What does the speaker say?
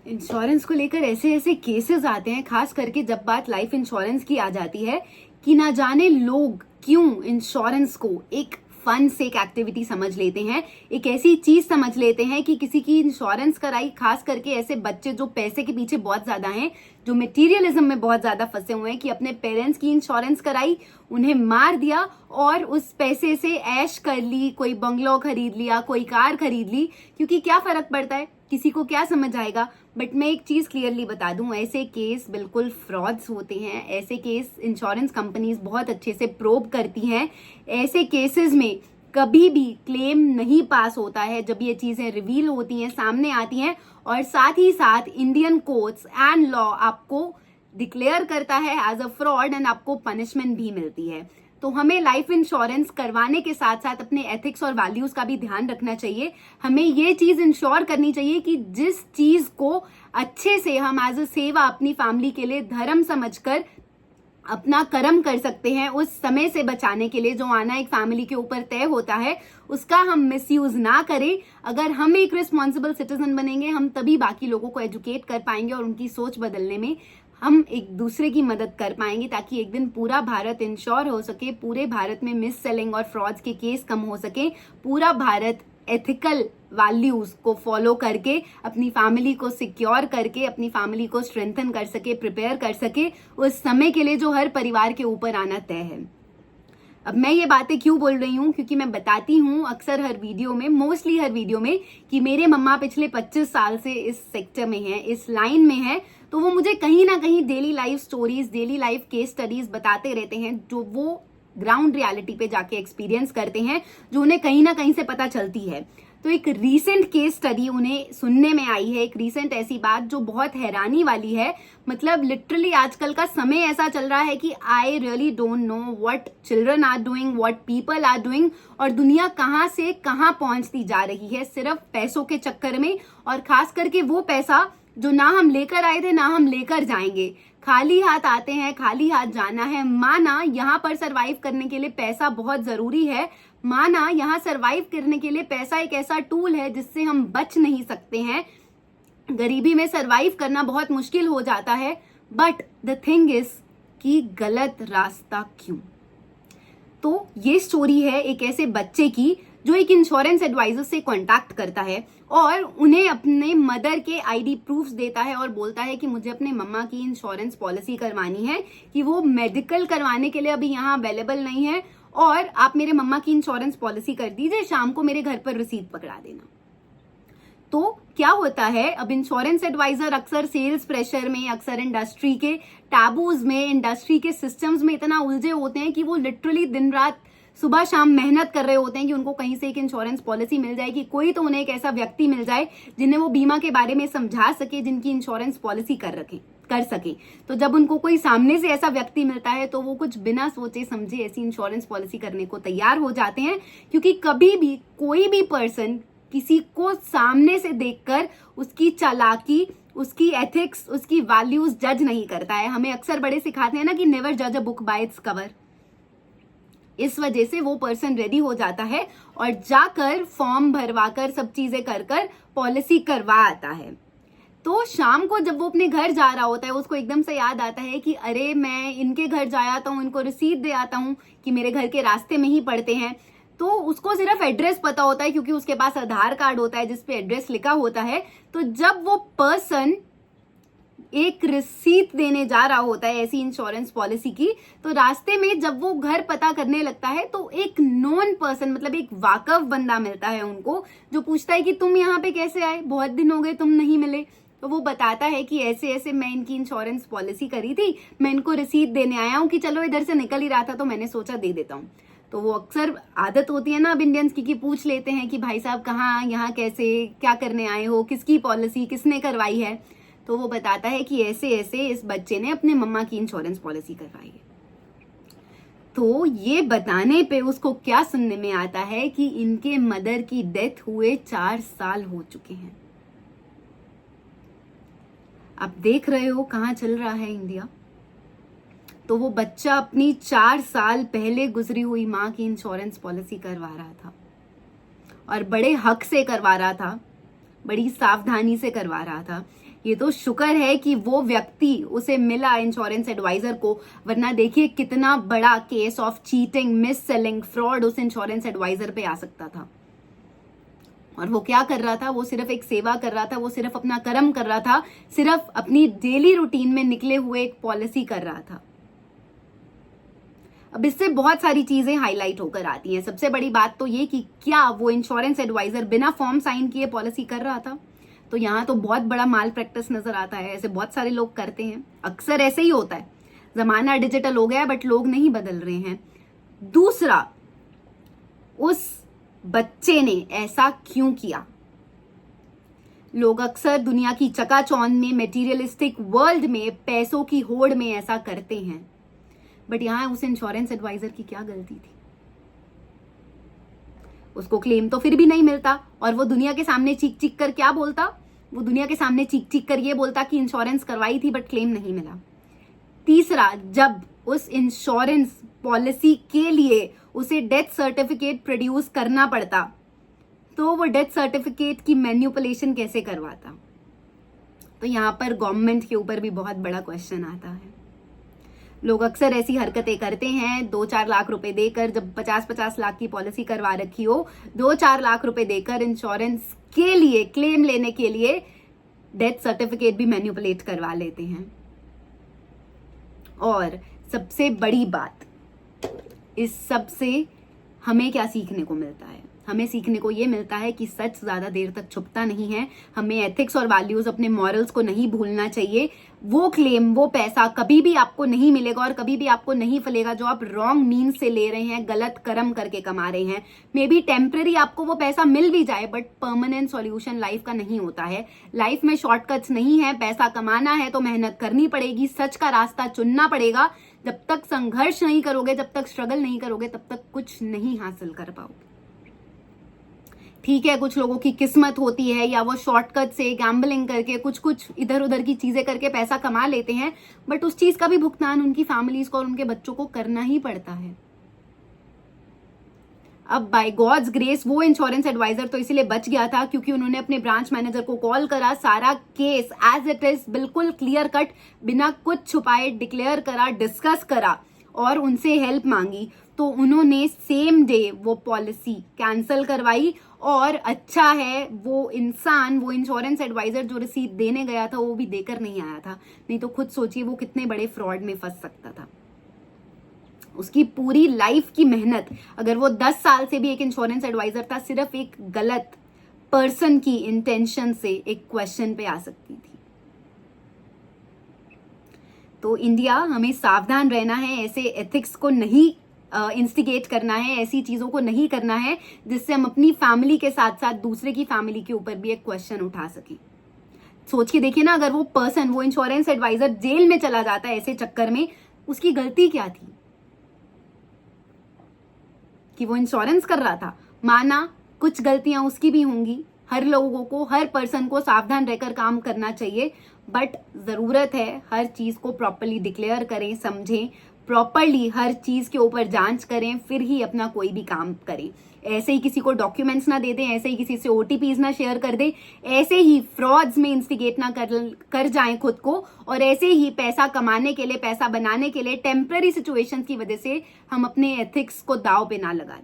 Insurance को लेकर ऐसे ऐसे केसेस आते हैं, खास करके जब बात लाइफ इंश्योरेंस की आ जाती है, कि ना जाने लोग क्यों इंश्योरेंस को एक फन से एक एक्टिविटी समझ लेते हैं, एक ऐसी चीज समझ लेते हैं कि किसी की इंश्योरेंस कराई। खास करके ऐसे बच्चे जो पैसे के पीछे बहुत ज्यादा हैं, जो मटेरियलिज्म में बहुत ज्यादा फंसे हुए हैं, कि अपने पेरेंट्स की इंश्योरेंस कराई, उन्हें मार दिया और उस पैसे से ऐश कर ली, कोई बंगलो खरीद लिया, कोई कार खरीद ली, क्योंकि क्या फर्क पड़ता है, किसी को क्या समझ आएगा। बट मैं एक चीज क्लियरली बता दूं, ऐसे केस बिल्कुल फ्रॉड्स होते हैं। ऐसे केस इंश्योरेंस कंपनीज बहुत अच्छे से प्रोब करती हैं। ऐसे केसेस में कभी भी क्लेम नहीं पास होता है जब ये चीजें रिवील होती हैं, सामने आती हैं, और साथ ही साथ इंडियन कोर्ट्स एंड लॉ आपको डिक्लेयर करता है एज अ फ्रॉड एंड आपको पनिशमेंट भी मिलती है। तो हमें लाइफ इंश्योरेंस करवाने के साथ साथ अपने एथिक्स और वैल्यूज का भी ध्यान रखना चाहिए। हमें ये चीज इंश्योर करनी चाहिए कि जिस चीज को अच्छे से हम एज अ सेवा अपनी फैमिली के लिए धर्म समझकर अपना कर्म कर सकते हैं, उस समय से बचाने के लिए जो आना एक फैमिली के ऊपर तय होता है, उसका हम मिसयूज ना करें। अगर हम एक रिस्पॉन्सिबल सिटीजन बनेंगे, हम तभी बाकी लोगों को एजुकेट कर पाएंगे और उनकी सोच बदलने में हम एक दूसरे की मदद कर पाएंगे, ताकि एक दिन पूरा भारत इंश्योर हो सके, पूरे भारत में मिस सेलिंग और फ्रॉड्स के केस कम हो सके, पूरा भारत एथिकल वैल्यूज को फॉलो करके अपनी फैमिली को सिक्योर करके अपनी फैमिली को स्ट्रेंथन कर सके, प्रिपेयर कर सके उस समय के लिए जो हर परिवार के ऊपर आना तय है। अब मैं ये बातें क्यों बोल रही हूँ, क्योंकि मैं बताती हूँ अक्सर हर वीडियो में, मोस्टली हर वीडियो में, कि मेरे मम्मा पिछले 25 साल से इस सेक्टर में है, इस लाइन में है। तो वो मुझे कहीं ना कहीं daily life stories, daily life case studies बताते रहते हैं, जो वो ग्राउंड रियलिटी पे जाके एक्सपीरियंस करते हैं, जो उन्हें कहीं ना कहीं से पता चलती है। तो एक रीसेंट केस स्टडी उन्हें सुनने में आई है, एक रीसेंट ऐसी बात जो बहुत हैरानी वाली है। मतलब लिटरली आजकल का समय ऐसा चल रहा है कि I really don't know what children are doing, what people are doing, और दुनिया कहाँ से कहाँ पहुंचती जा रही है सिर्फ पैसों के चक्कर में। और खास करके वो पैसा जो ना हम लेकर आए थे, ना हम लेकर जाएंगे। खाली हाथ आते हैं, खाली हाथ जाना है। माना यहाँ पर सरवाइव करने के लिए पैसा बहुत जरूरी है, माना यहाँ सरवाइव करने के लिए पैसा एक ऐसा टूल है जिससे हम बच नहीं सकते हैं, गरीबी में सरवाइव करना बहुत मुश्किल हो जाता है। बट द थिंग इज कि गलत रास्ता क्यों? तो ये स्टोरी है एक ऐसे बच्चे की जो एक इंश्योरेंस एडवाइजर से कांटेक्ट करता है और उन्हें अपने मदर के आईडी प्रूफ्स देता है और बोलता है कि मुझे अपने मम्मा की इंश्योरेंस पॉलिसी करवानी है, कि वो मेडिकल करवाने के लिए अभी यहाँ अवेलेबल नहीं है, और आप मेरे मम्मा की इंश्योरेंस पॉलिसी कर दीजिए, शाम को मेरे घर पर रसीद पकड़ा देना। तो क्या होता है, अब इंश्योरेंस एडवाइजर अक्सर सेल्स प्रेशर में, अक्सर इंडस्ट्री के टैबूज में, इंडस्ट्री के सिस्टम्स में इतना उलझे होते हैं कि वो लिटरली दिन रात सुबह शाम मेहनत कर रहे होते हैं कि उनको कहीं से एक इंश्योरेंस पॉलिसी मिल जाए, कि कोई तो उन्हें एक ऐसा व्यक्ति मिल जाए जिन्हें वो बीमा के बारे में समझा सके, जिनकी इंश्योरेंस पॉलिसी कर सके। तो जब उनको कोई सामने से ऐसा व्यक्ति मिलता है तो वो कुछ बिना सोचे समझे ऐसी इंश्योरेंस पॉलिसी करने को तैयार हो जाते हैं, क्योंकि कभी भी कोई भी पर्सन किसी को सामने से देखकर उसकी चालाकी, उसकी एथिक्स, उसकी वैल्यूज जज नहीं करता है। हमें अक्सर बड़े सिखाते हैं ना कि नेवर जज a book by its cover. इस वजह से वो पर्सन रेडी हो जाता है और जाकर फॉर्म भरवाकर सब चीजें कर पॉलिसी करवा आता है। तो शाम को जब वो अपने घर जा रहा होता है, उसको एकदम से याद आता है कि अरे मैं इनके घर जा आता हूँ, इनको रसीद दे आता हूँ, कि मेरे घर के रास्ते में ही पड़ते हैं। तो उसको सिर्फ एड्रेस पता होता है, क्योंकि उसके पास आधार कार्ड होता है जिसपे एड्रेस लिखा होता है। तो जब वो पर्सन एक रिसीट देने जा रहा होता है ऐसी इंश्योरेंस पॉलिसी की, तो रास्ते में जब वो घर पता करने लगता है तो एक नॉन पर्सन, मतलब एक वाकफ बंदा मिलता है उनको, जो पूछता है कि तुम यहाँ पे कैसे आए, बहुत दिन हो गए तुम नहीं मिले। तो वो बताता है कि ऐसे ऐसे मैं इनकी इंश्योरेंस पॉलिसी करी थी, मैं इनको रिसीट देने आया हूँ, कि चलो इधर से निकल ही रहा था तो मैंने सोचा दे देता हूँ। तो वो अक्सर आदत होती है ना अब इंडियंस की, कि पूछ लेते हैं कि भाई साहब कहाँ, यहाँ कैसे, क्या करने आए हो, किसकी पॉलिसी, किसने करवाई है। तो वो बताता है कि ऐसे ऐसे इस बच्चे ने अपने मम्मा की इंश्योरेंस पॉलिसी करवाई है। तो ये बताने पे उसको क्या सुनने में आता है कि इनके मदर की डेथ हुए 4 साल हो चुके हैं। आप देख रहे हो कहाँ चल रहा है इंडिया। तो वो बच्चा अपनी 4 साल पहले गुजरी हुई माँ की इंश्योरेंस पॉलिसी करवा रहा था, और बड़े हक से करवा रहा था, बड़ी सावधानी से करवा रहा था। ये तो शुक्र है कि वो व्यक्ति उसे मिला इंश्योरेंस एडवाइजर को, वरना देखिए कितना बड़ा case of cheating, miss selling, fraud उस इंश्योरेंस एडवाइजर पे आ सकता था। और वो क्या कर रहा था? वो सिर्फ एक सेवा कर रहा था, वो सिर्फ अपना कर्म कर रहा था, सिर्फ अपनी डेली रूटीन में निकले हुए एक पॉलिसी कर रहा था। अब इससे बहुत सारी चीजें हाईलाइट होकर आती हैं। सबसे बड़ी बात तो ये कि क्या वो इंश्योरेंस एडवाइजर बिना फॉर्म साइन किए पॉलिसी कर रहा था? तो यहाँ तो बहुत बड़ा माल प्रैक्टिस नजर आता है। ऐसे बहुत सारे लोग करते हैं, अक्सर ऐसे ही होता है। जमाना डिजिटल हो गया है बट लोग नहीं बदल रहे हैं। दूसरा, उस बच्चे ने ऐसा क्यों किया? लोग अक्सर दुनिया की चकाचौंध में, मटेरियलिस्टिक वर्ल्ड में, पैसों की होड़ में ऐसा करते हैं, बट यहां उस इंश्योरेंस एडवाइजर की क्या गलती थी? उसको क्लेम तो फिर भी नहीं मिलता और वो दुनिया के सामने चीख चीख कर क्या बोलता? वो दुनिया के सामने चीख चीख कर ये बोलता कि इंश्योरेंस करवाई थी बट क्लेम नहीं मिला। तीसरा, जब उस इंश्योरेंस पॉलिसी के लिए उसे डेथ सर्टिफिकेट प्रोड्यूस करना पड़ता, तो वो डेथ सर्टिफिकेट की मैन्युपुलेशन कैसे करवाता? तो यहां पर गवर्नमेंट के ऊपर भी बहुत बड़ा क्वेश्चन आता है। लोग अक्सर ऐसी हरकतें करते हैं, 2-4 लाख रुपए देकर, जब 50-50 लाख की पॉलिसी करवा रखी हो, 2-4 लाख रुपए देकर इंश्योरेंस के लिए, क्लेम लेने के लिए डेथ सर्टिफिकेट भी मैन्युपुलेट करवा लेते हैं। और सबसे बड़ी बात, इस सब से हमें क्या सीखने को मिलता है? हमें सीखने को ये मिलता है कि सच ज्यादा देर तक छुपता नहीं है। हमें एथिक्स और वैल्यूज, अपने मॉरल्स को नहीं भूलना चाहिए। वो क्लेम, वो पैसा कभी भी आपको नहीं मिलेगा और कभी भी आपको नहीं फलेगा जो आप रॉन्ग मीन से ले रहे हैं, गलत कर्म करके कमा रहे हैं। मे बी टेम्पररी आपको वो पैसा मिल भी जाए, बट परमानेंट सॉल्यूशन लाइफ का नहीं होता है। लाइफ में शॉर्टकट्स नहीं है। पैसा कमाना है तो मेहनत करनी पड़ेगी, सच का रास्ता चुनना पड़ेगा। जब तक संघर्ष नहीं करोगे, जब तक स्ट्रगल नहीं करोगे, तब तक कुछ नहीं हासिल कर पाओगे। ठीक है, कुछ लोगों की किस्मत होती है या वो शॉर्टकट से गैम्बलिंग करके कुछ इधर उधर की चीजें करके पैसा कमा लेते हैं, बट उस चीज का भी भुगतान उनकी फैमिलीज को और उनके बच्चों को करना ही पड़ता है। अब बाय गॉड्स ग्रेस वो इंश्योरेंस एडवाइजर तो इसीलिए बच गया था क्योंकि उन्होंने अपने ब्रांच मैनेजर को कॉल करा, सारा केस एज इट इज बिल्कुल क्लियर कट, बिना कुछ छुपाए डिक्लेयर करा, डिस्कस करा और उनसे हेल्प मांगी। तो उन्होंने सेम डे वो पॉलिसी कैंसिल करवाई। और अच्छा है वो इंसान, वो इंश्योरेंस एडवाइजर जो रिसीट देने गया था वो भी देकर नहीं आया था, नहीं तो खुद सोचिए वो कितने बड़े फ्रॉड में फंस सकता था। उसकी पूरी लाइफ की मेहनत, अगर वो 10 साल से भी एक इंश्योरेंस एडवाइजर था, सिर्फ एक गलत पर्सन की इंटेंशन से एक क्वेश्चन पे आ सकती थी। तो इंडिया, हमें सावधान रहना है, ऐसे एथिक्स को नहीं इंस्टिगेट करना है, ऐसी चीजों को नहीं करना है जिससे हम अपनी फैमिली के साथ साथ दूसरे की फैमिली के ऊपर भी एक क्वेश्चन उठा सकें। सोच के देखिए ना, अगर वो पर्सन, वो इंश्योरेंस एडवाइजर जेल में चला जाता है ऐसे चक्कर में, उसकी गलती क्या थी? कि वो इंश्योरेंस कर रहा था। माना कुछ गलतियां उसकी भी होंगी, हर लोगों को, हर पर्सन को सावधान रहकर काम करना चाहिए, बट जरूरत है हर चीज को प्रॉपरली डिक्लेयर करें, समझें, प्रॉपरली हर चीज के ऊपर जांच करें, फिर ही अपना कोई भी काम करें। ऐसे ही किसी को डॉक्यूमेंट्स ना दे दें, ऐसे ही किसी से ओटीपीज ना शेयर कर दें, ऐसे ही फ्रॉड्स में इंस्टिगेट ना कर जाएं खुद को, और ऐसे ही पैसा कमाने के लिए, पैसा बनाने के लिए टेम्पररी सिचुएशंस की वजह से हम अपने एथिक्स को दाव पे ना लगा दें।